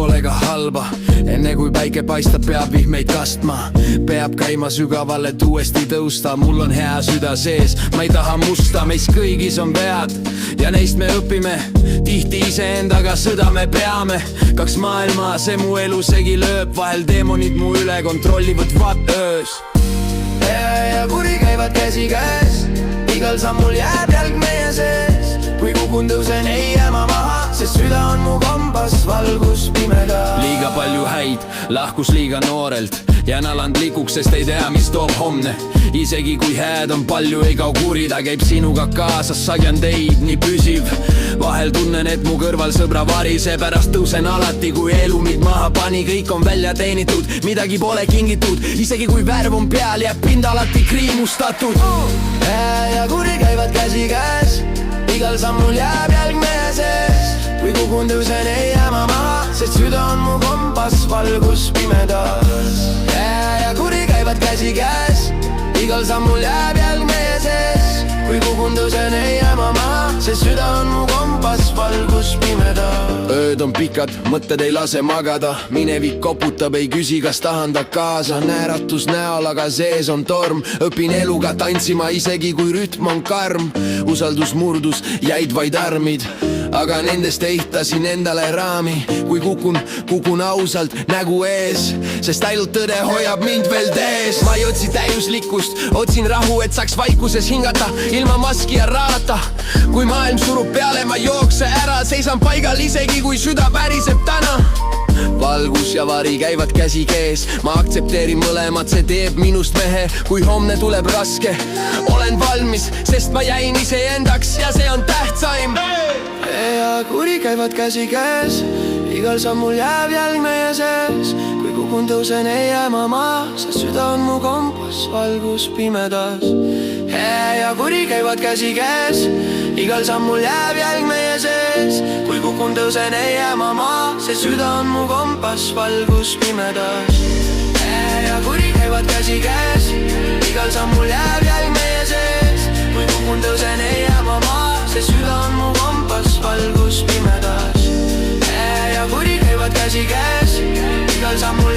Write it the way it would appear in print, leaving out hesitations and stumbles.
pole ka halba. Enne kui päike paistab, peab vihmeid kastma. Peab käima sügaval, et uuesti tõusta. Mul on hea süda sees, ma ei taha musta. Meis kõigis on vead ja neist me õpime. Tihti iseendaga sõda me peame. Kaks maailma, see mu elu segi lööb. Vahel deemonid mu üle kontrollivad vaat öös. Hea ja kuri käivad käsi käes. Igal sammul jääb jalg meie sees. Kui kukun tõusen, ei jää ma maha, sest süda on mu kompass, valgus pimeda. Liiga palju häid, lahkus liiga noorelt. Jään alandlikuks, sest ei tea, mis toob homne. Isegi kui hääd on palju, ei kao kuri, ta käib sinuga kaasas, sajan teid nii püsiv. Vahel tunnen, et mu kõrval sõbra vari, seepärast tõusen alati, kui elu mind maha pani. Kõik on välja teenitud, midagi pole kingitud. Isegi kui värv on peal, jääb pind alati kriimustatud. Hää ja kuri käivad käsi käes. Igal sammul jääb jalg meie sees. Kui kukun tõusen, ei jää ma maha, sest süda on mu kompass, valgus pimedas. Hää ja kuri käivad käsi käes. Igal sammul jääb jalg meie sees. Kui kukun tõusen, ei jää ma maha, sest süda on mu kompass, valgus pimedas. Ööd on pikad, mõtted ei lase magada. Minevik koputab, ei küsi, kas tahan ta kaasa. Nääratus näol, aga sees on torm. Õpin eluga tantsima, isegi kui rütm on karm. Usaldus murdus, jäid vaid armid, aga nendest ehitasin endale raami. Kui kukun ausalt nägu ees, sest ainult tõde hoiab mind veel tees. Ma ei otsi täiuslikkust, otsin rahu, et saaks vaikuses hingata ilma maski ja raata. Kui maailm surub peale, ma jookse ära, seisan paigal isegi kui süda päriseb täna. Valgus ja vari käivad käsi kees. Ma aktsepteerin mõlemad, see teeb minust mehe. Kui homne tuleb raske, olen valmis, sest ma jäin iseendaks ja see on tähtsaim. Ja kuri käivad käsi käes. Igal sammul jääb jalg meie sees. Kui kukun tõusen, ei jää ma maha, sest süda on mu kompass, valgus pimedas. Ja kuri käivad käsi käes. Igal sammul jääb jalg meie sees. Kui kukun tõusen, ei jää ma maha, sest süda on mu kompass, valgus pimedas. Ja kuri käivad käsi käes. Igal sammul jääb jalg meie sees. Kui kukun tõusen, ei jää ma maha, sest süda on mu kompass, valgus pimedas. Ja kuri käivad käsi käes. Igal sammul